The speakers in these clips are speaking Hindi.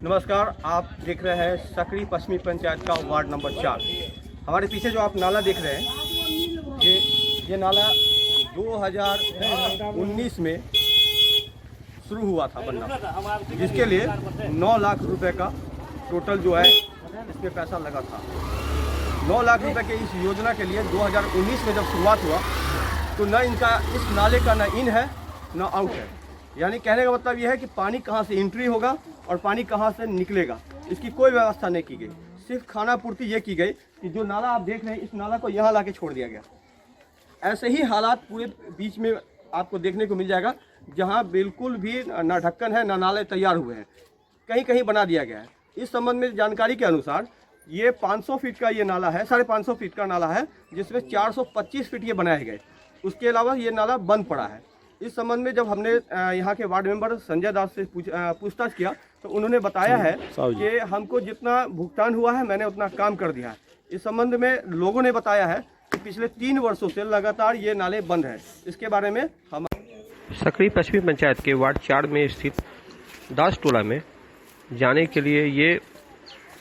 नमस्कार, आप देख रहे हैं सकरी पश्चिमी पंचायत का वार्ड नंबर 4। हमारे पीछे जो आप नाला देख रहे हैं ये नाला 2019 में शुरू हुआ था बनना, जिसके लिए 9 लाख रुपए का टोटल जो है इसमें पैसा लगा था। 9 लाख रुपए के इस योजना के लिए 2019 में जब शुरुआत हुआ तो न इनका इस नाले का न इन है न आउट है। यानी कहने का मतलब यह है कि पानी कहाँ से एंट्री होगा और पानी कहाँ से निकलेगा, इसकी कोई व्यवस्था नहीं की गई। सिर्फ खाना पूर्ति ये की गई कि जो नाला आप देख रहे हैं इस नाला को यहाँ लाके छोड़ दिया गया। ऐसे ही हालात पूरे बीच में आपको देखने को मिल जाएगा, जहाँ बिल्कुल भी ना ढक्कन है ना नाले तैयार हुए हैं, कहीं कहीं बना दिया गया है। इस संबंध में जानकारी के अनुसार ये 500 फीट का ये नाला है, 550 फीट का नाला है, जिसमें 425 फीट ये बनाए गए। उसके अलावा ये नाला बंद पड़ा है। इस संबंध में जब हमने यहाँ के वार्ड मेंबर संजय दास से पूछताछ किया तो उन्होंने बताया है कि हमको जितना भुगतान हुआ है मैंने उतना काम कर दिया है। इस संबंध में लोगों ने बताया है कि पिछले 3 वर्षों से लगातार ये नाले बंद है। इसके बारे में हम सकरी पश्चिमी पंचायत के वार्ड 4 में स्थित दास टोला में जाने के लिए ये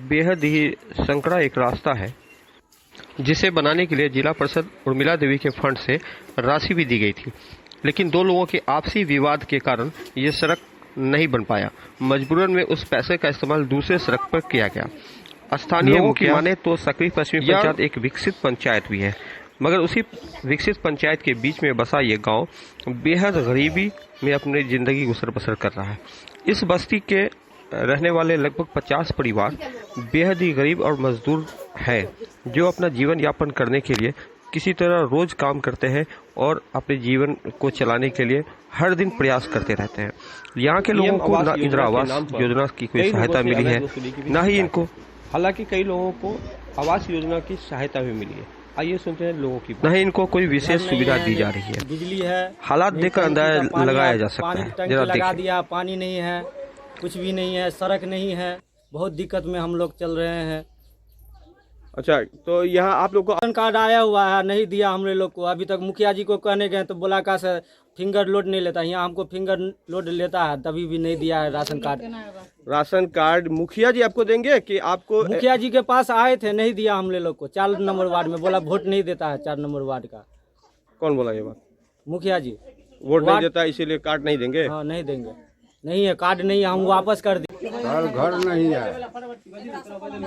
बेहद ही संकरा एक रास्ता है, जिसे बनाने के लिए जिला परिषद उर्मिला देवी के फंड से राशि भी दी गई थी, लेकिन 2 लोगों के आपसी विवाद के कारण ये सड़क नहीं बन पाया। मजबूरन में उस पैसे का इस्तेमाल दूसरे सड़क पर किया गया। स्थानीय लोगों की माने तो सकरी पश्चिमी पंचायत एक विकसित पंचायत भी है, मगर उसी विकसित पंचायत के बीच में बसा ये गांव बेहद गरीबी में अपनी जिंदगी गुजर बसर कर रहा है। इस बस्ती के रहने वाले लगभग 50 परिवार बेहद ही गरीब और मजदूर है, जो अपना जीवन यापन करने के लिए किसी तरह रोज काम करते हैं और अपने जीवन को चलाने के लिए हर दिन प्रयास करते रहते हैं। यहाँ के लोगों को ना इंदिरा आवास योजना की कोई सहायता मिली है, न ही इनको, हालांकि कई लोगों को आवास योजना की सहायता भी मिली है। आइए सुनते हैं लोगों की, न ही इनको कोई विशेष सुविधा दी जा रही है। बिजली है, हालात देखकर अंदाजा लगाया जा सकता है। जरा लगा दिया, पानी नहीं है, कुछ भी नहीं है, सड़क नहीं है, बहुत दिक्कत में हम लोग चल रहे हैं। अच्छा, तो यहाँ आप लोग को राशन कार्ड आया हुआ है, नहीं दिया हम लोग को। अभी तक मुखिया जी को कहने गए तो बोला का से फिंगर लोड नहीं लेता, यहाँ हमको फिंगर लोड लेता है, तभी भी नहीं दिया है राशन कार्ड। राशन कार्ड मुखिया जी आपको देंगे कि आपको? मुखिया जी के पास आए थे, नहीं दिया हम लोग को। 4 नंबर वार्ड में बोला वोट नहीं देता है 4 नंबर वार्ड का। कौन बोला ये बात? मुखिया जी। वोट नहीं देता इसीलिए कार्ड नहीं देंगे? हाँ, नहीं देंगे, नहीं है कार्ड, नहीं है, हम वापस कर दें। घर नहीं है,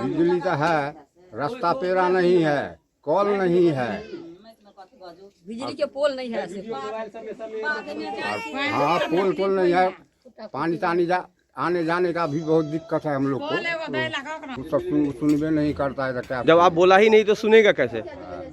बिजली तो है, रास्ता पेरा नहीं है, कॉल नहीं है, बिजली के पोल नहीं है, हाँ पोल नहीं है, पानी तानी आने जाने का भी बहुत दिक्कत है हम लोग को। तो सब सुनबे नहीं करता है तो क्या? जब आप बोला ही नहीं तो सुनेगा कैसे?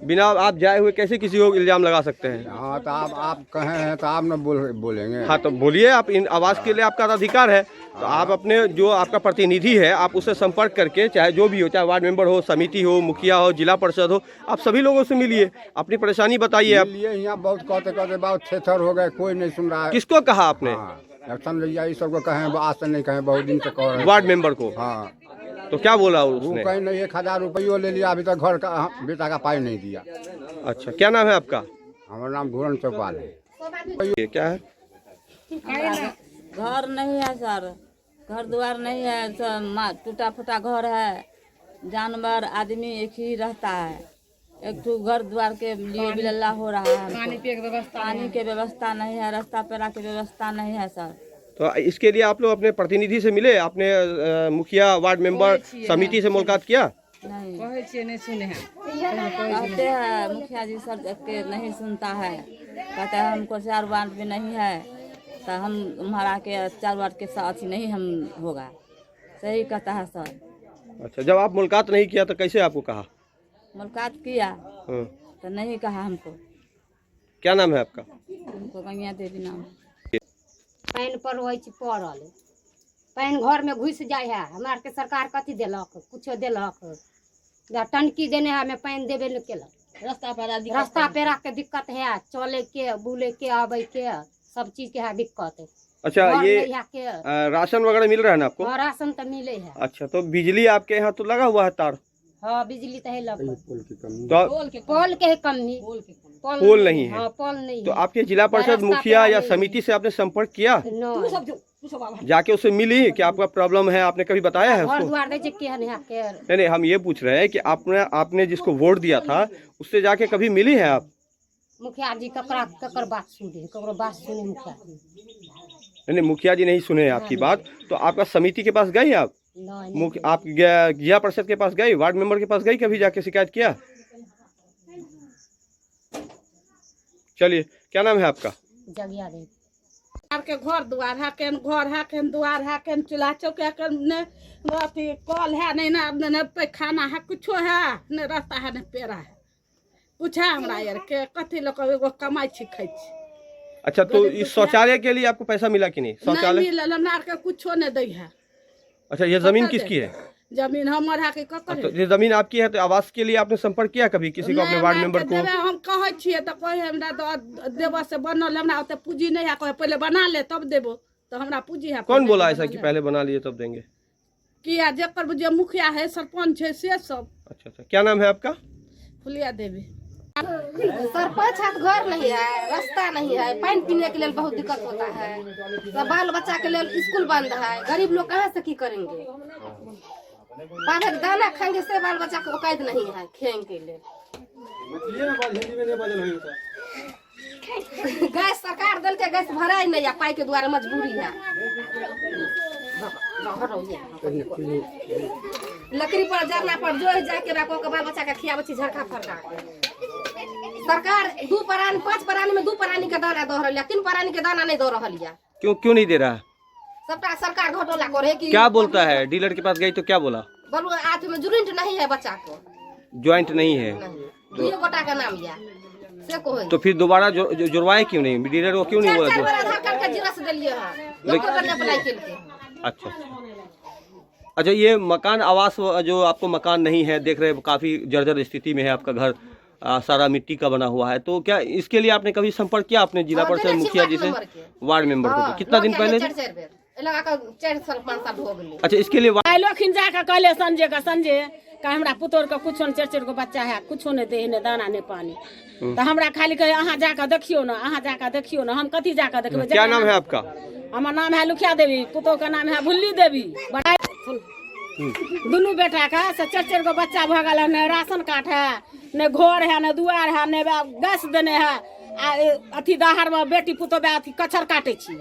बिना आप जाए हुए कैसे किसी को इल्जाम लगा सकते हैं? हाँ तो आप कहे हैं तो आप न बोलेंगे। हाँ तो बोलिए, आप इन आवाज के लिए आपका अधिकार है, तो आप अपने जो आपका प्रतिनिधि है आप उससे संपर्क करके, चाहे जो भी हो, चाहे वार्ड मेंबर हो, समिति हो, मुखिया हो, जिला परिषद हो, आप सभी लोगों से मिलिए, अपनी परेशानी बताइए। आप यहाँ बहुत कहते बहुत थेथर हो गए, कोई नहीं सुन रहा है। किसको कहा आपने? समझिए इस सबको कहे, आज से नहीं कहे, बहुत दिन से कह रहे। वार्ड मेंबर को? हाँ। तो क्या बोला उसने? कहीं नहीं, 1000 रुपये ले लिया, अभी तक घर का बेटा का पाई नहीं दिया। अच्छा, क्या नाम है आपका? हमारा नाम घूरन चौपाल है। ये क्या है? घर नहीं है सर, घर द्वार नहीं है सर, टूटा फूटा घर है, जानवर आदमी एक ही रहता है। एक तो घर द्वार के लिए बिल्ला हो रहा है, पानी के व्यवस्था नहीं है, रास्ता पेरा की व्यवस्था नहीं है सर। तो इसके लिए आप लोग अपने प्रतिनिधि से मिले? आपने मुखिया, वार्ड मेंबर, समिति से मुलाकात किया? नहीं, नहीं सुने हैं। कहते हैं मुखिया जी सर के नहीं सुनता है, कहते हैं हमको 4 वार्ड भी नहीं है, तो हम हमारा के 4 वार्ड के साथ नहीं हम होगा, सही कहता है सर। अच्छा, जब आप मुलाकात नहीं किया तो कैसे आपको कहा? मुलाकात किया तो नहीं कहा हमको। क्या नाम है आपका? हमको गंगा देवी नाम। पानि पर पड़ल, पानि घर में घुस जाए है, हमारा के सरकार कथी देलक? कुछो देलक? टंकी देने है, हमें पानि देवे न केलक। रास्ता पेरा के दिक्कत है, चले के, बुले के, आबे के, सब चीज के है दिक्कत। अच्छा, ये राशन वगैरह मिल रहा है ना आपको? हाँ, राशन तो मिले है। अच्छा, तो बिजली आपके यहाँ तो लगा हुआ है तार? हाँ बिजली तो है लग तो पोल के है कमी पोल नहीं है। हाँ पोल नहीं तो है। आपके जिला परिषद रास्ता मुखिया पे या नहीं समिति से आपने संपर्क किया, नो जाके उससे मिली कि आपका प्रॉब्लम है, आपने कभी बताया है घर उसको? द्वार दे के है यहाँ के नहीं नहीं, हम ये पूछ रहे हैं कि आपने जिसको वोट दिया था उससे जाके कभी मिली है आप? मुखिया जी ककर बात सुने ककरो बात सुने मुखिया जी नहीं, मुखिया जी नहीं सुने आपकी बात, तो आपका समिति के पास गए आप? नहीं आप जिला परिषद के पास गई, वार्ड मेंबर के पास गई, कभी जाके शिकायत किया? चलिए, क्या नाम है आपका? जगिया दे के घर दुआर है केन दुआर है केन चूल्हा चौका के ने अथी कल है नहीं ना पैखाना है कुछो है ने रास्ता है ने पेड़ा है पूछा हमरा यार के कथी लोग एगो कमाई छी खाई छी। अच्छा, तो इस शौचालय के लिए आपको पैसा मिला कि नहीं? नहीं शौचालय मिलल हमरा आर के कुछो ने दै है। अच्छा, ये जमीन किसकी है? जमीन हमर है के ककर तो ये जमीन आपकी है, तो आवास के लिए आपने संपर्क किया कभी किसी को, अपने वार्ड मेंबर को? हम कहे छिए त कहे हमरा देबो से बनल हमरा ओते पूंजी नहीं है, कहे पहले बना ले तब देबो, तो हमरा पूंजी है। कौन बोला ऐसा कि पहले बना लिए तब देंगे? किया जेकर जे मुखिया है सरपंच है से सब। अच्छा अच्छा, क्या नाम है आपका? फुलिया देवी। सरपंच है, घर नहीं है, रास्ता नहीं है, पानी पीने के लिए बहुत दिक्कत होता है, तो बाल बच्चा के लिए स्कूल बंद है, गरीब लोग कहाँ से की करेंगे? पानी दाना खाएंगे से बाल बच्चा को औकात नहीं है खेने के लिए। गैस सरकार दल के गैस भरा ही नहीं है, पाई के द्वारा मजबूरी है। लकड़ी पर जरना पर जो जाके रखो के बाल बच्चा के खिया बच्ची झरका फरका। सरकार 2 परानी 5 परानी में 2 परानी के दाना दे रही है, 3 परानी के दाना नहीं दे रही है। क्यों नहीं दे रहा? सबका सरकार घोटाला करे कि क्या बोलता है? डीलर के पास गई तो क्या बोला? बोलो आज में जुड़िंट नहीं है बच्चा को, ज्वाइंट नहीं है, 2 गोटा का नाम या से को है। तो फिर दोबारा जुड़वाए क्यों नहीं? डीलर को क्यों नहीं बोला? 4 बार आधार कार्ड का जीरो से दिलिए है, लोग को अप्लाई के लिए। अच्छा अच्छा, ये मकान आवास जो आपको मकान नहीं है, देख रहे काफी जर्जर स्थिति में है आपका घर, सारा मिट्टी का बना हुआ है, तो क्या इसके लिए आपने कभी संपर्क किया अपने जिला परिषद मुखिया जी से, वार्ड मेंबर को? कितना दिन पहले? 4 बेर लगा का 4 साल 5 साल हो गए। अच्छा, इसके लिए लोखिन जाकर कहले संजय का हमरा पुतोर का कुछ 4 गो बच्चा है, कुछो नहीं दे ने दाना ने पानी, तो हमरा खाली कहे अहाँ जाकर देखियो ना, अहाँ जाकर देखियो ना। हम कथी जाकर देखबे? क्या नाम है आपका? हमार नाम है लुखिया देवी, पुतो का नाम है भुल्ली देवी। दुनू बेटा का से 4 गो बच्चा भ गल, ने राशन कार्ड है, ने घर है, ने दुआर है, ने गैस देने है, अथी दहार में बेटी पुतो बे अथी कचर काटे छी,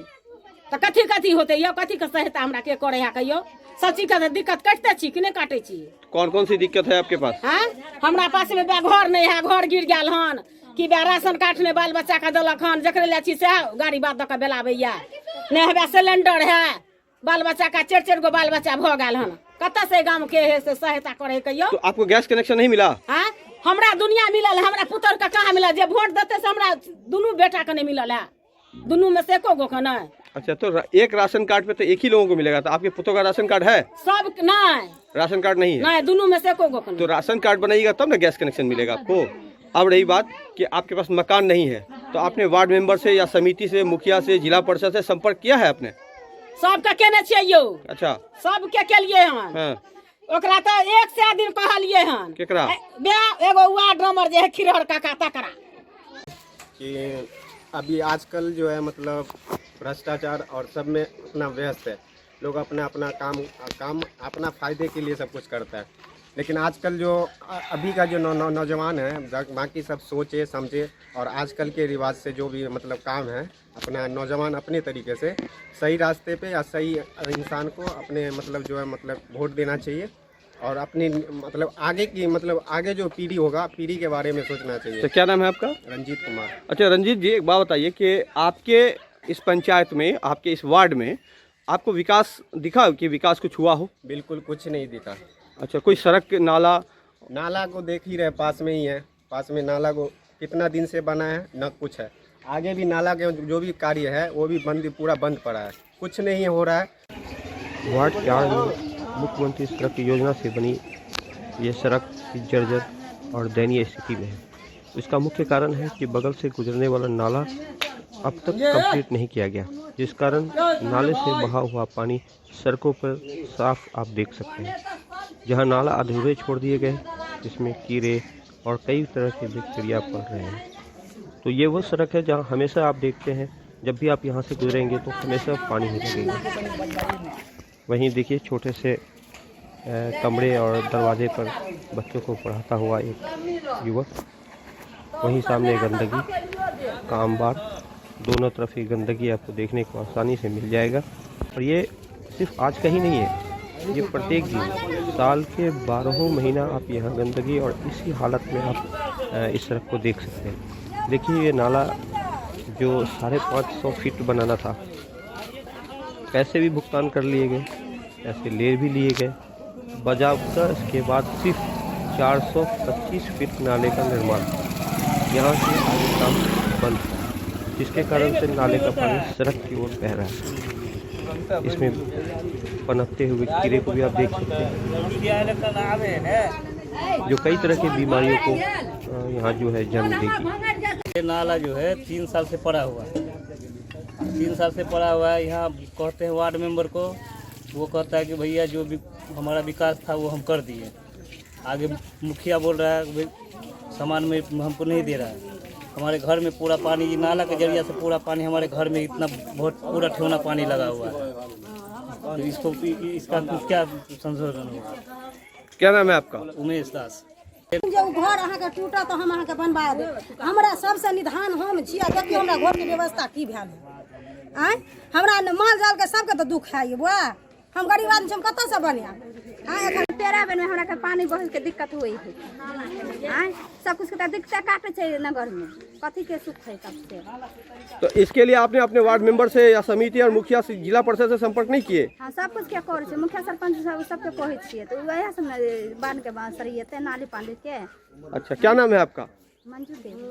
तो कथी कथी होते यो? कथी के सहायता हमरा के करे है कहियो? सब चीज का दिक्कत कटते छी कि नहीं काटे छी? कौन कौन सी दिक्कत है आपके पास? हाँ, हमरा पास में घर नहीं है, घर गिर गया हन कि राशन कार्ड ने बाल बच्चा का दिलक हन, जकरे ले छी से गाड़ी बात दऽ के बेलाबैया, ने हबे सिलेंडर है, बाल बच्चा का 4 गो बाल बच्चा भ गल हन, कत से गांव के है से सहायता करे कहियो? तो आपको गैस कनेक्शन नहीं मिला? हाँ, हमरा दुनिया मिलल, हमरा पुत्र का कहाँ मिलल? जे वोट देते से हमरा दुनू बेटा के नहीं मिलल है, दुनू में से एको गो का नहीं। अच्छा, तो एक राशन कार्ड पे तो एक ही लोगों को मिलेगा, तो आपके पुतों का राशन कार्ड है? सब नहीं, राशन कार्ड नहीं है? नहीं, दोनों में से एको गो का नहीं। तो राशन कार्ड बनाइएगा तब ना गैस कनेक्शन मिलेगा आपको। अब रही बात कि आपके पास मकान नहीं है, तो आपने वार्ड मेंबर से या समिति से, मुखिया से, जिला परिषद से संपर्क किया है आपने? सबके केने छियै यो? अच्छा, सबके केलिए हन। हाँ, ओकरा तो 1 से दिन कहलिए हन। केकरा? एगो वार्ड नंबर जे है खिरहर काका तकरा कि अभी आजकल जो है मतलब भ्रष्टाचार और सब में अपना व्यस्त है, लोग अपना अपना काम अपना फायदे के लिए सब कुछ करता है, लेकिन आजकल जो अभी का जो नौजवान है बाकी सब सोचे समझे और आजकल के रिवाज से जो भी मतलब काम है, अपना नौजवान अपने तरीके से सही रास्ते पे या सही इंसान को अपने मतलब जो है मतलब वोट देना चाहिए और अपनी मतलब आगे की मतलब आगे जो पीढ़ी होगा पीढ़ी के बारे में सोचना चाहिए। तो क्या नाम है आपका? रंजीत कुमार। अच्छा रंजीत जी, एक बात बताइए कि आपके इस पंचायत में, आपके इस वार्ड में आपको विकास दिखा कि विकास कुछ हुआ हो? बिल्कुल कुछ नहीं दिखा। अच्छा, कोई सड़क नाला को देख ही रहे, पास में ही है, पास में नाला को कितना दिन से बना है न कुछ है, आगे भी नाला के जो भी कार्य है वो भी पूरा बंद पड़ा है, कुछ नहीं हो रहा है। वार्ड 4 में मुख्यमंत्री सड़क योजना से बनी ये सड़क जर्जर और दयनीय स्थिति में है। इसका मुख्य कारण है कि बगल से गुजरने वाला नाला अब तक कंप्लीट नहीं किया गया, जिस कारण नाले से बहा हुआ पानी सड़कों पर साफ आप देख सकते हैं। जहां नाला अधूरे छोड़ दिए गए, जिसमें कीड़े और कई तरह के बैक्टीरिया पल रहे हैं। तो ये वो सड़क है जहां हमेशा आप देखते हैं, जब भी आप यहां से गुजरेंगे तो हमेशा पानी ही लगेगा। वहीं देखिए छोटे से कमरे और दरवाजे पर बच्चों को पढ़ाता हुआ एक युवक, वहीं सामने गंदगी का अंबार, दोनों तरफ ही गंदगी आपको देखने को आसानी से मिल जाएगा। और ये सिर्फ आज का ही नहीं है, ये प्रत्येक दिन साल के 12 महीना आप यहाँ गंदगी और इसी हालत में आप इस सड़क को देख सकते हैं। देखिए ये नाला जो 550 फीट बनाना था, पैसे भी भुगतान कर लिए गए, पैसे ले भी लिए गए, बजाबता इसके बाद सिर्फ 425 फीट नाले का निर्माण, यहाँ से आगे काम बंद, जिसके कारण से नाले का पानी सड़क की ओर बह रहा है। इसमें पनपते हुए कीड़े को भी आप देख सकते हैं, जो कई तरह की बीमारियों को यहाँ जो है जन्म देगी। ये नाला जो है 3 साल से पड़ा हुआ है, 3 साल से पड़ा हुआ है। यहाँ कहते हैं वार्ड मेंबर को, वो कहता है कि भैया जो भी हमारा विकास था वो हम कर दिए। आगे मुखिया बोल रहा है भाई सामान में हमको नहीं दे रहा है। हमारे घर में पूरा पानी, ये नाला के जरिया से पूरा पानी हमारे घर में इतना बहुत पूरा ठेवना पानी लगा हुआ है। तो इसको इसका क्या संशोधन होगा? क्या नाम है आपका? उमेश दास। जो घर अहाँ के टूटा तो हम अहाँ के बनवा देब। हमरा सबसे निधान हम छियै, देखियो हमरा घर के व्यवस्था की भेल है। हमरा माल जाल के सबके तो दुख है, ये बुआ हम गरीब आदमी हम कतऽ से बनाएब? 13 बेर में हमरा के पानी बहुत के दिक्कत हुई है। सब कुछ के दिक्कत काटे छै नगर में, कथी के सुख है सबसे। तो इसके लिए आपने अपने वार्ड मेंबर से या समिति और मुखिया से, जिला परिषद से संपर्क नहीं किए? हाँ, सब कुछ के करे छै, मुखिया सरपंच सबके कहै छियै, तो वएह सब ने बांध के सरियते नाली पानी के। अच्छा, क्या नाम है आपका? मंजू देवी।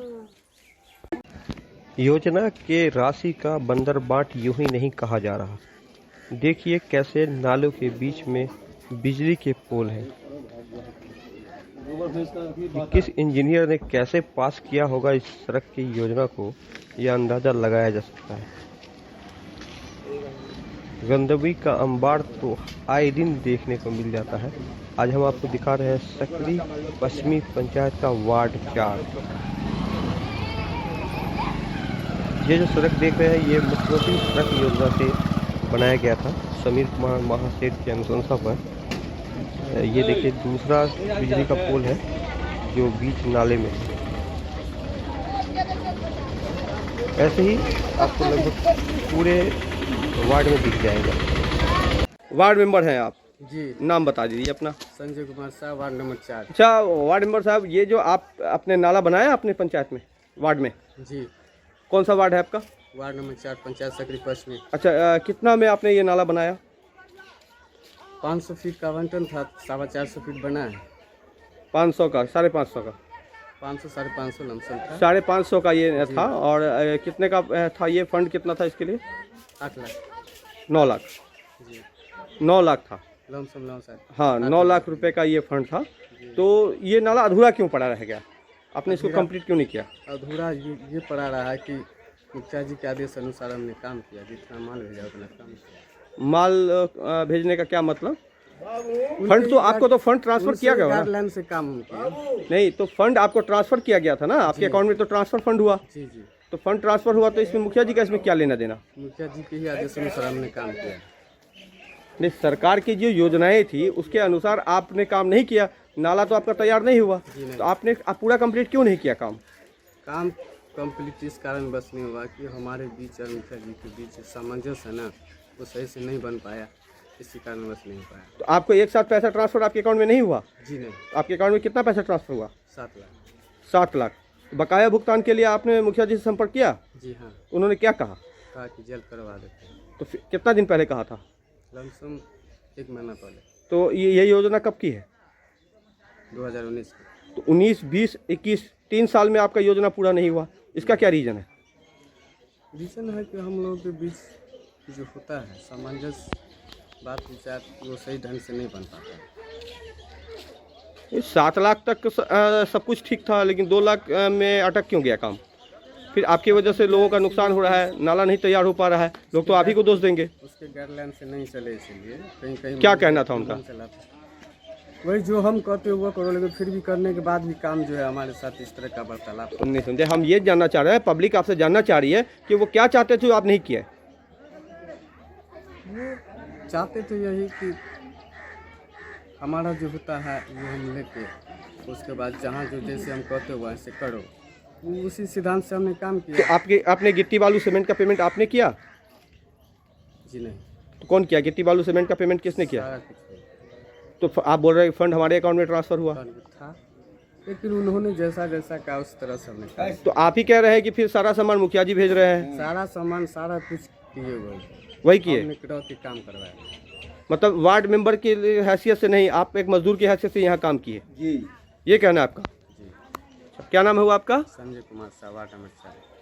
योजना के राशि का बंदर बाट यूं ही नहीं कहा जा रहा। देखिए कैसे नालों के बीच में बिजली के पोल हैं। किस इंजीनियर ने कैसे पास किया होगा इस सड़क की योजना को, यह अंदाजा लगाया जा सकता है। गंदगी का अंबार तो आए दिन देखने को मिल जाता है। आज हम आपको दिखा रहे हैं सकरी पश्चिमी पंचायत का वार्ड 4। ये जो सड़क देख रहे हैं, ये मुख्यमंत्री सड़क योजना से बनाया गया था, समीर कुमार महासेठ की अनुशंसा पर। ये देखिए दूसरा बिजली का पोल है जो बीच नाले में है। ऐसे ही आपको लगभग पूरे वार्ड में दिख जाएगा। वार्ड मेंबर हैं आप जी? नाम बता दीजिए अपना। संजय कुमार साहब, वार्ड नंबर 4। अच्छा वार्ड मेंबर साहब, ये जो आप अपने नाला बनाया अपने पंचायत में, वार्ड में? जी। कौन सा वार्ड है आपका? वार्ड नंबर 4, पंचायत सकरी पश्चिमी। अच्छा, कितना में आपने ये नाला बनाया? 500 फीट का आवंटन था, 450 फीट बना है। 500 का, 550 का? 500 550 लमसम था। 550 का ये था। और कितने का था ये फंड, कितना था इसके लिए? 8 लाख। 9 लाख जी। 9 लाख था लमसम। हाँ, 9 लाख रुपए का ये फंड था। तो ये नाला अधूरा क्यों पड़ा रह गया? आपने इसको कंप्लीट क्यों नहीं किया? अधूरा ये पड़ा रहा है कि मुखिया जी के आदेश अनुसार हमने काम किया, जितना माल भेजा उतना काम किया। माल भेजने का क्या मतलब? फंड तो आपको तो फंड ट्रांसफर किया गया गाइडलाइन से काम किया। नहीं, तो फंड आपको ट्रांसफर किया गया था ना, आपके अकाउंट में तो ट्रांसफर फंड हुआ। जी जी। तो फंड ट्रांसफर हुआ तो इसमें मुखिया जी का इसमें क्या लेना देना? मुखिया जी के ही आदेश अनुसार हमने काम किया। नहीं, सरकार की जो योजनाएं थी उसके अनुसार आपने काम नहीं किया, नाला तो आपका तैयार नहीं हुआ, तो आपने पूरा कंप्लीट क्यों नहीं किया काम? काम कंप्लीट इस कारण बस नहीं हुआ कि हमारे बीच और मुखिया जी के बीच सामंजस्य है ना, वो सही से नहीं बन पाया, इसी कारण बस नहीं पाया। तो आपको एक साथ पैसा ट्रांसफर आपके अकाउंट में नहीं हुआ? जी नहीं। आपके अकाउंट में कितना पैसा ट्रांसफर हुआ? 7 लाख। 7 लाख। बकाया भुगतान के लिए आपने मुखिया जी से संपर्क किया? जी हाँ। उन्होंने क्या कहा? कहा कि जल्द करवा देते हैं। तो कितना दिन पहले कहा था? लमसम 1 महीना पहले। तो ये योजना कब की है? 2019 की। तो 19, 20, 21, 3 साल में आपका योजना पूरा नहीं हुआ, इसका क्या रीज़न है? रीज़न है कि हम लोगों के बीच जो होता है सामंजस्य, बात विचार, वो सही ढंग से नहीं बन पाता है। 7 लाख तक सब कुछ ठीक था, लेकिन 2 लाख में अटक क्यों गया काम? फिर आपकी वजह से लोगों का नुकसान हो रहा है, नाला नहीं तैयार हो पा रहा है, लोग तो आप ही को दोष देंगे। उसके गाइडलाइन से नहीं चले, इसलिए कहीं कहीं क्या कहना था उनका? वही जो हम कहते हैं वो करो, लेकिन फिर भी करने के बाद भी काम जो है हमारे साथ इस तरह का वार्तालाप नहीं समझे। हम ये जानना चाह रहे हैं, पब्लिक आपसे जानना चाह रही है कि वो क्या चाहते थे जो आप नहीं किए। चाहते थे यही कि हमारा जो होता है वो हम लेके उसके बाद जहाँ जो जैसे हम कहते हो वैसे करो, उसी सिद्धांत से हमने काम तो किया। आपने गिट्टी बालू सीमेंट का पेमेंट आपने किया? जी नहीं, तो कौन किया? गिट्टी बालू सीमेंट का पेमेंट किसने किया? सारा कुछ तो आप बोल रहे हैं फंड हमारे अकाउंट में ट्रांसफर हुआ, था, लेकिन उन्होंने जैसा जैसा कहा उस तरह से हमने किया। तो आप ही कह रहे हैं कि फिर सारा सामान मुखिया जी भेज रहे हैं? सारा सामान सारा कुछ किए वही किए, हमने किरौती काम करवाया। मतलब वार्ड मेंबर की हैसियत से नहीं, आप एक मजदूर की हैसियत से यहाँ काम किए जी, ये कहना है आपका? जी। क्या नाम है वो आपका? Sanjay Kumar Sah, ward number 4।